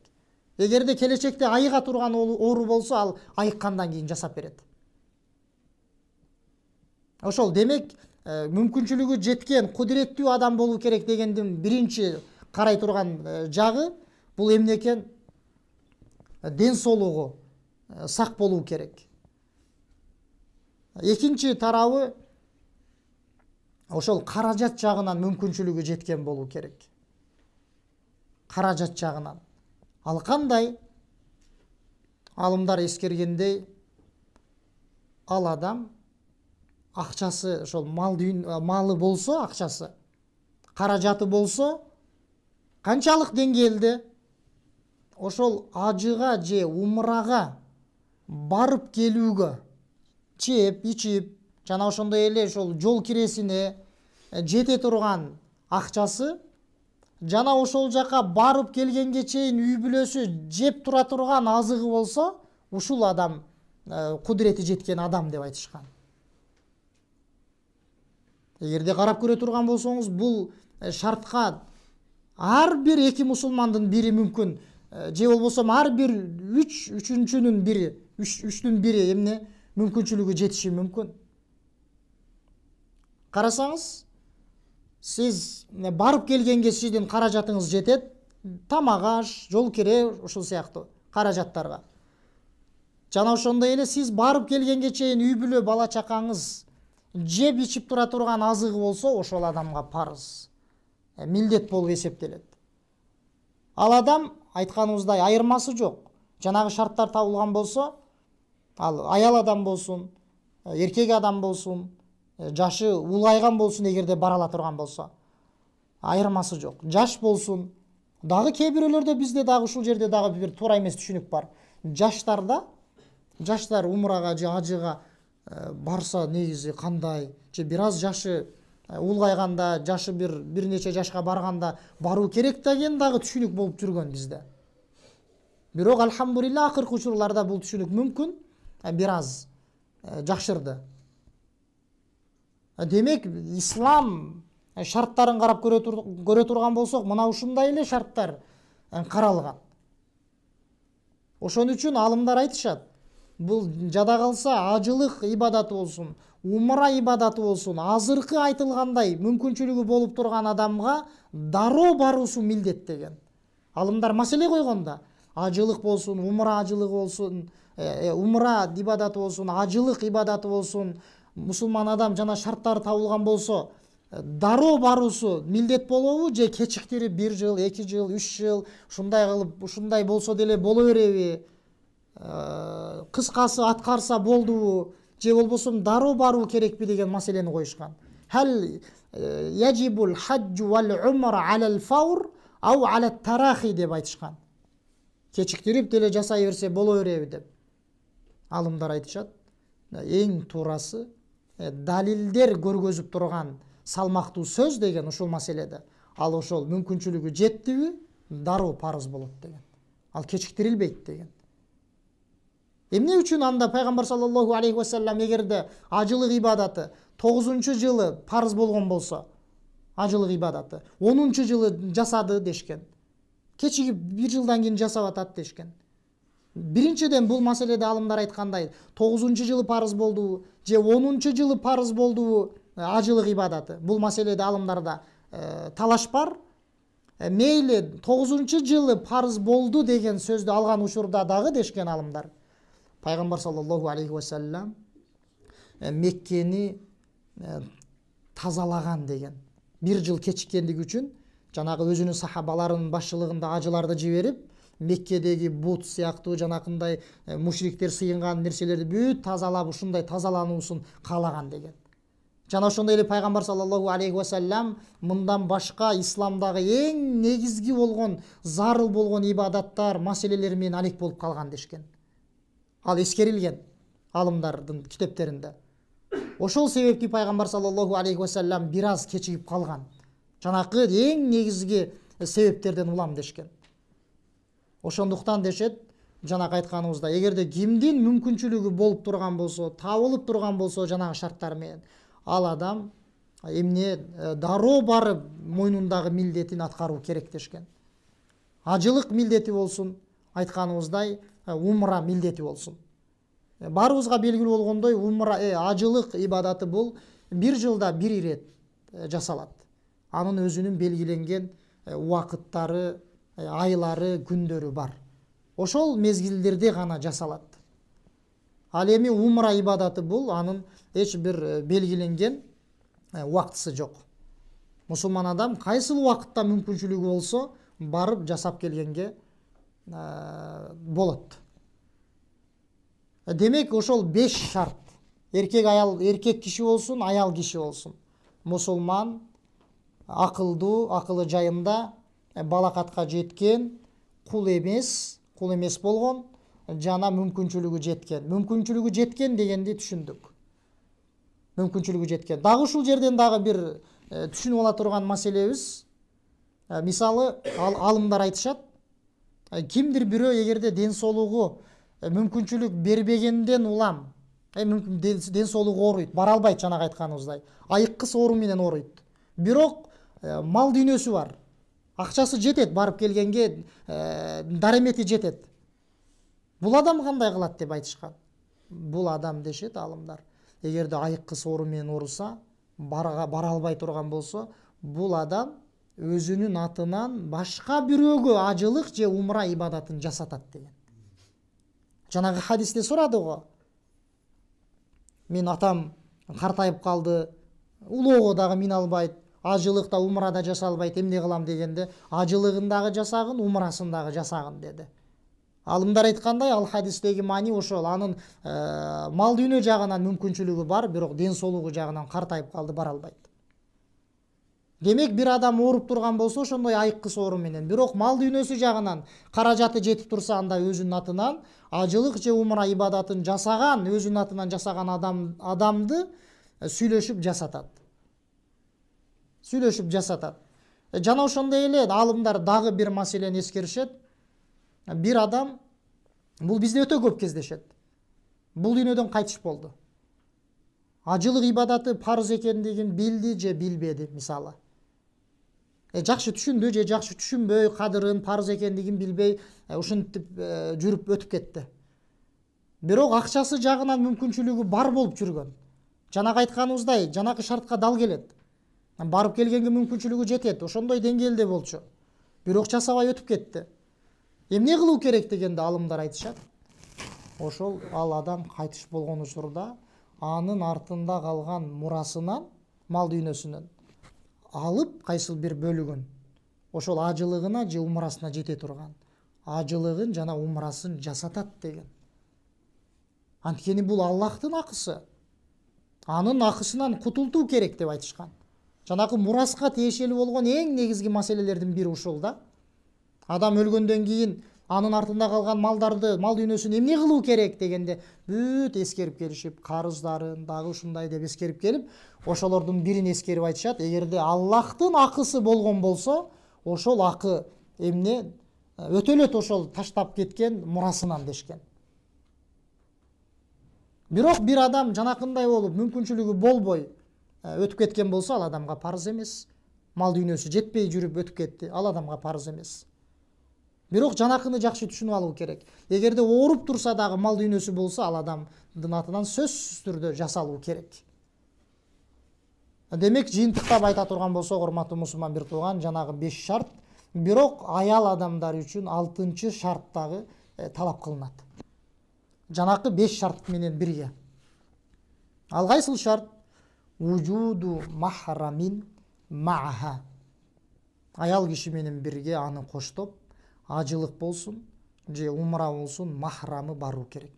Эгерде келечекте айыга турган оору болсо, ал айыккандан кийин жасап берет. Ошол демек мүмкүнчүлүгү жеткен, кудуреттүү адам болуу керек дегендин биринчи карай турган жагы бул эмне экен? Ден соолугу сак болуу керек. Экинчи тарабы ошол каражат жагынан мүмкүнчүлүгү жеткен болуу керек. Каражат жагынан. Ал кандай? Алымдар эскергендей, ал адам акчасы, ошол малы болсо, акчасы, каражаты болсо, канчалык деңгээлде ошол ажыга же умрага барып келүүгө, жеп, ичип, жана ошондой эле ошол жол киресине жете турган акчасы, жана ошол жака барып келгенге чейин үй бүлөсү жеп тура турган азыгы болсо, ушул адам кудурети жеткен адам деп айтышкан. Эгерде карап көрө турган болсоңуз, бул шартка ар бир эки мусулмандын бири мүмкүн, же болбосо ар бир үчүнчүнүн бири, үчтүн бири эмне мүмкүнчүлүгү жетиши мүмкүн. Карасаңыз, сиз барып келгенге сиздин каражатыңыз жетет, тамак аш, жол кире, ушул сыяктуу каражаттарга. Жана ошондой эле сиз барып келгенге чейин үй бүлө, бала чакаңыз жеп ичип тура турган азыгы болсо, ошол адамга парыз, милдет болуп эсептелет. Ал адам айтканыбыздай айырмасы жок. Жанагы шарттар табылган болсо, ал аял адам болсун, эркек адам болсун, жашы улгайган болсун, эгерде бара ала турган болсо, айырмасы жок. Жаш болсун, дагы кээ бирөөлөрдө бизде дагы ушул жерде дагы бир туура эмес түшүнүк бар. Жаштар умрага же ажыга барса негизи кандай, же бир аз жашы улгайганда, жашы бир нече жашка барганда баруу керек деген дагы түшүнүк болуп жүргөн бизде. Бирок алхамдулилла акыркы учурларда бул түшүнүк мүмкүн бир аз жакшырды. Демек, ислам шарттарын карап көрө турган болсок, мына ушундай эле шарттар каралган. Ошон үчүн алымдар айтышат, бул жада калса ажылык ибадаты болсун, умра ибадаты болсун, азыркы айтылгандай мүмкүнчүлүгү болуп турган адамга дароо баруусу милдет деген. Алымдар маселе койгондо, ажылык болсун, умра ажылыгы болсун, умра ибадаты болсун, ажылык ибадаты болсун, мусулман адам жана шарттары табылган болсо, дароо баруусу милдет болобу, же кечиктирип 1 жыл, 2 жыл, 3 жыл, ушундай кылып, ушундай болсо деле боло береби? Кыскасы аткарса болдубу, же болбосо дароо баруу керекпи деген маселени коюшкан. Хал яжибул хаджу вал умра алал фаур ау ала тарахи деп айтышкан. Кечиктирип деле жасай берсе боло береби деп. Алымдар айтышат, эң туурасы далилдер көргөзүп турган салмактуу сөз деген ушул маселеде. Ал ошол мүмкүнчүлүгү жеттиби, дароо парыз болот деген. Ал кечиктирилбейт деген. Эмне үчүн анда пайгамбар саллаллаху алейхи ва саллям эгерде ажылык ибадаты 9-жылы парыз болгон болсо, ажылык ибадаты 10-жылы жасады дешкен. Кечигип 1 жылдан кийин жасап атат дешкен. Биринчиден бул маселеде алымдар айткандай 9-жылы парыз болдубу же 10-жылы парыз болдубу ажылык ибадаты. Бул маселеде алымдарда талаш бар. Мейли 9-жылы парыз болду деген сөздү алган учурда дагы дешкен алымдар, пайгамбар саллаллаху алейхи вассалам Меккени тазалаган деген. 1 жыл кечиккендиги үчүн жанагы өзүнүн сахабаларынын башчылыгында ажыларды жиберип, Меккедеги бут сыяктуу жанакындай мушриктер сыйынган нерселерди бүт тазалап, ушундай тазалануусун каалаган деген. Жана ошондой эле пайгамбар саллаллаху алейхи вассалам мындан башка исламдагы эң негизги болгон, зарыл болгон ибадаттар, маселелер менен алек болуп калган дешкен. Ал эскерилген алымдардын китептеринде. Ошол себепти пайгамбар саллаллаху алейхи вассалам бир аз кечигип калган. Жанакы эң негизги себептерден улам дешкен. Ошондуктан дешет, жанакы айтканыбызда, эгерде кимдин мүмкүнчүлүгү болуп турган болсо, табылып турган болсо жанагы шарттар менен, ал адам эмне дароо барып мойнундагы милдетин аткаруу керек дешкен. Ажылык милдети болсун, айтканыбыздай, умра милдети болсун. Барыбызга белгилүү болгондой, умра ажылык ибадаты бул 1 жылда 1 ирет жасалат. Анын өзүнүн белгиленген убакыттары, айлары, күндөрү бар. Ошол мезгилдерде гана жасалат. Ал эми умра ибадаты бул анын эч бир белгиленген убактысы жок. Мусулман адам кайсыл убакытта мүмкүнчүлүгү болсо барып жасап келгенге болот. Демек ошол 5 шарт. Эркек киши болсун, аял киши болсун. Мусулман, акылдуу, акылы жайында, балакатка жеткен, кул эмес болгон, жана мүмкүнчүлүгү жеткен. Мүмкүнчүлүгү жеткен дегенди түшүндүк. Мүмкүнчүлүгү жеткен. Дагы ушул жерден дагы бир түшүнүп ала турган маселебиз. Мисалы, алымдар айтышат, кимдир бирөө эгерде ден соолугу мүмкүнчүлүк бербегенден улам, ден соолугу ооруйт, бара албайт, жанагы айтканыбыздай. Айыккы соору менен ооруйт. Бирок мал дүйнөсү бар. Акчасы жетет, барып келгенге даремети жетет. Бул адам кандай кылат деп айтышкан. Бул адам дешет алымдар, эгерде айыккы соору менен ооруса, бара албай турган болсо, бул адам өзүнүн атынан башка бирөөгө ажылык же умра ибадатын жасатат деген. Жанагы хадисте сурады го. Мен атам картайып калды, улоого дагы мин албайт, ажылыкта умрада жасалбайт, эмне кылам дегенде, ажылыгындагы жасагын, умрасындагы жасагын деди. Алымдар айткандай, ал хадистеги маани ошол, анын мал дүйнө жагынан мүмкүнчүлүгү бар, бирок ден соолугу жагынан картайып калды, бара албайт. Демек бир адам ооруп турган болсо, ошондой айыккы соору менен, бирок мал дүйнөсү жагынан каражаты жетип турса, анда өзүнүн атынан ажылык же умра ибадатын жасаган, өзүнүн атынан жасаган адамды сүйлөшүп жасатат. Жана ошондой эле алымдар дагы бир маселени эскеришет. Бир адам, бул бизде өтө көп кездешет. Бул дүйнөдөн кайтыш болду. Ажылык ибадаты парыз экендигин билди же билбеди, мисалы. Жакшы түшүндү же жакшы түшүнбөй, кадырын, парыз экендигин билбей, ушинтип жүрүп өтүп кетти. Бирок акчасы жагынан мүмкүнчүлүгү бар болуп жүргөн. Жанагы айтканыбыздай, жанакы шартка дал келет. Барып келгенге мүмкүнчүлүгү жетет, ошондой деңгээлде болчу. Бирок жасабай өтүп кетти. Эмне кылуу керек дегенде алымдар айтышат. Ошол ал адам кайтыш болгон учурда анын артында калган мурасынан, мал дүйнөсүнөн алып кайсыл бир бөлүгүн ошол ажылыгына же умрасына жете турган ажылыгын жана умрасын жасатат деген. Анткени бул Аллахтын акысы. Анын акысынан кутултуу керек деп айтышкан. Жанакы мураска тиешелүү болгон эң негизги маселелердин бири ушул да. Адам өлгөндөн кийин анын артында калган малдарды, мал дүйнөсүн эмне кылуу керек дегенде бүт эскерип келишип, карыздарын дагы ушундай деп эскерип келип, ошолордун бирин эскерип айтышат. Эгерде Аллахтын акысы болгон болсо, ошол акы эмне өтөлөт ошол таштап кеткен мурасынан дешкен. Бирок бир адам жанакындай болуп, мүмкүнчүлүгү болбой өтүп кеткен болсо, ал адамга парыз эмес. Мал дүйнөсү жетпей жүрүп өтүп кетти, ал адамга парыз эмес. Бирок жанакыны жакшы түшүнүп алуу керек. Эгерде ооруп турса дагы мал дүйнөсү болсо, ал адамдын атынан сөзсүз түрдө жасалуу керек. Демек жыйынтыктап айта турган болсок, урматтуу мусулман бир тууган, жанагы 5 шарт, бирок аял адамдар үчүн 6-чы шарт дагы талап кылынат. Жанакы 5 шарт менен бирге. Ал кайсыл шарт? Вужуду махрамин маха. Аял киши менен бирге аны коштоп, ажылык болсун же умра болсун, махрамы баруу керек.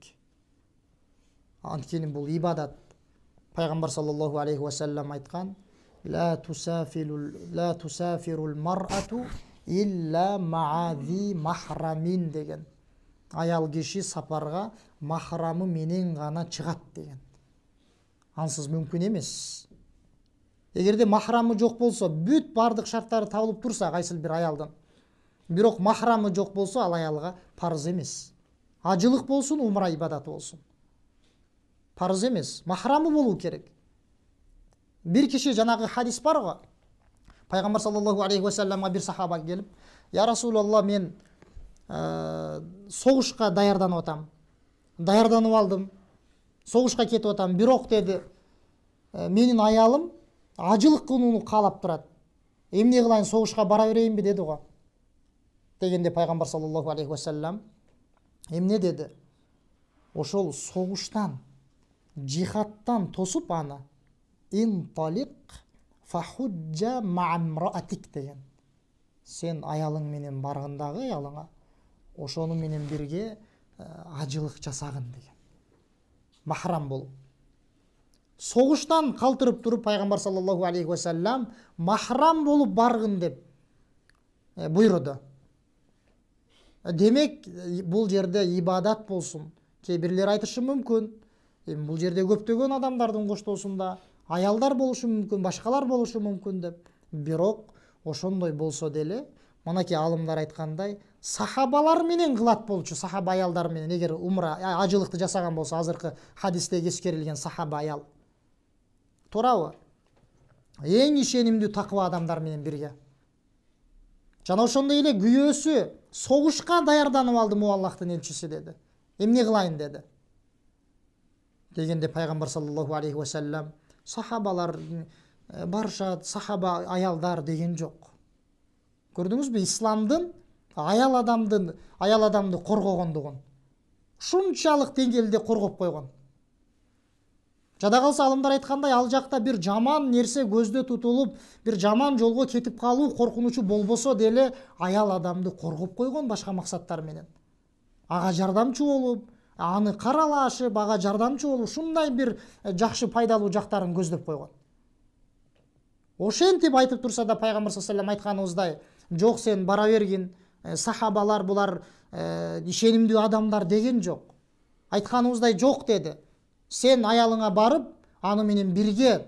Анткени бул ибадат. Пайгамбар саллаллаху алейхи ва саллям айткан: "Ла тусафирул мар'ату илля ма'ази махрамин" деген. Аял киши сапарга махрамы менен гана чыгат деген. Ансыз мүмкүн эмес. Эгерде махрамы жок болсо, бүт бардык шарттары табылып турса кайсыл бир аялдан, бирок махрамы жок болсо, ал аялга парыз эмес. Ажылык болсун, умра ибадаты болсун, парыз эмес, махрамы болуу керек. Бир киши, жанагы хадис бар го, Пайгамбар саллаллаху алейхи ва салламга бир сахаба келип: "Я Расулаллах, мен согушка даярданып атам. Даярданып алдым. Согушка кетип атам. Бирок деди, менин аялым ажылык кылууну каалап турат. Эмне кылайын, согушка бара берейинби?" деди го. Дегенде Пайгамбар саллаллаху алейхи ва саллям эмне деди? Ошол согуштан, жихаттан тосуп аны инталик фахуджа ма'амраатик деген. Сен аялың менен баргандагы аялыңа ошону менен бирге ажылык жасагын деген. Махрам болуп. Согуштан калтырып туруп Пайгамбар саллаллаху алейхи ва саллям махрам болуп баргын деп буйруду. Демек, бул жерде ибадат болсун. Кээ бирлер айтышы мүмкүн, бул жерде көптөгөн адамдардын коштоосунда аялдар болушу мүмкүн, башкалар болушу мүмкүн деп. Бирок ошондой болсо деле, манаки алымдар айткандай, сахабалар менен кылат болчу, сахаба аялдар менен. Эгер умра ажылыкты жасаган болсо, азыркы хадисте эскерилген сахаба аял, туурабы? Эң ишенимдүү таква адамдар менен бирге. Жана ошондой эле күйөөсү согушка даярданып алдым, о Аллахтын элчиси деди. Эмне кылайын деди. Дегенде Пайгамбар саллаллаху алейхи ва саллям сахабалар барышат, сахаба аялдар деген жок. Көрдүңүзбү, исламдын аял адамды коргогондугун ушунчалык деңгээлде коргоп койгон. Жада калса алымдар айткандай, ал жакта бир жаман нерсе көздө тутулуп, бир жаман жолго кетип калуу коркунучу болбосо деле, аял адамды коргоп койгон башка максаттар менен. Ага жардамчы болуп, аны каралашып, ага жардамчы болуп, ушундай бир жакшы пайдалуу жактарын көздөп койгон. Ошентип айтып турса да Пайгамбар саллаллаху алейхи ва саллям айтканыбыздай, жок сен бара бергин, сахабалар булар ишенимдүү адамдар деген жок. Айтканыбыздай жок деди. Сен аялыңа барып, аны менен бирге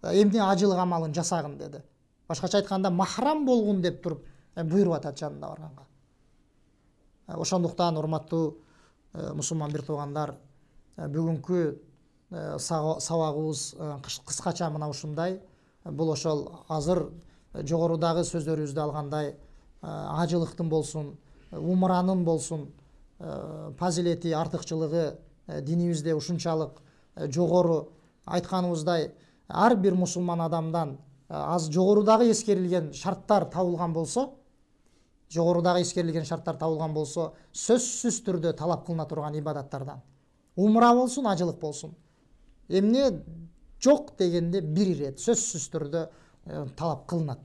эмне ажылык амалын жасагын деди. Башкача айтканда, махрам болгун деп туруп буйруп атат жанында барганга. Ошондуктан, урматтуу мусулман бир туугандар, бүгүнкү сабагыбыз кыскача мына ушундай. Бул ошол азыр жогорудагы сөздөрүбүздү алгандай, ажылыктын болсун, умранын болсун, фазилети, артыкчылыгы динибизде ушунчалык жогору. Айтканыбыздай, ар бир мусулман адамдан аз жогорудагы эскерилген шарттар табылган болсо, сөзсүз түрдө талап кылына турган ибадаттардан, умра болсун, ажылык болсун, эмне жок дегенде бир ирет сөзсүз түрдө талап кылынат.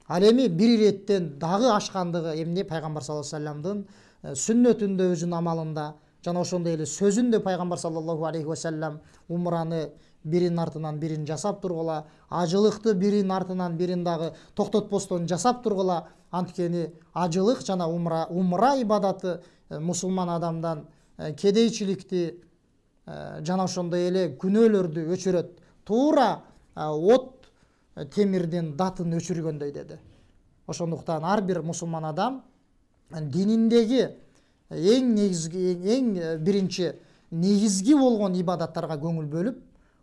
Ал эми бир иреттен дагы ашкандыгы эмне? Пайгамбар саллаллаху алейхи ва саллямдын сүннөтүндө, өзүнүн амалында, жана ошондой эле сөзүндө Пайгамбар саллаллаху алейхи ва саллям умраны биринин артынан бирин жасап тургула, ажылыкты биринин артынан бирин дагы токтотпостон жасап тургула. Анткени ажылык жана умра ибадаты мусулман адамдан кедейчиликти жана ошондой эле күнөөлөрдү өчүрөт. Туура от темирдин датын өчүргөндөй деди. Ошондуктан ар бир мусулман адам дининдеги эң биринчи негизги болгон ибадаттарга көңүл бөлүп,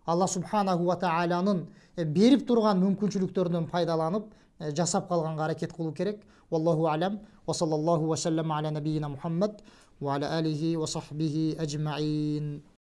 Алла субханаху ва тааланын берип турган мүмкүнчүлүктөрүнөн пайдаланып жасап калганга аракет кылуу керек. Wallahu a'lam wa sallallahu wa sallama ala nabiyyina Muhammad wa ala alihi wa sahbihi ajma'in.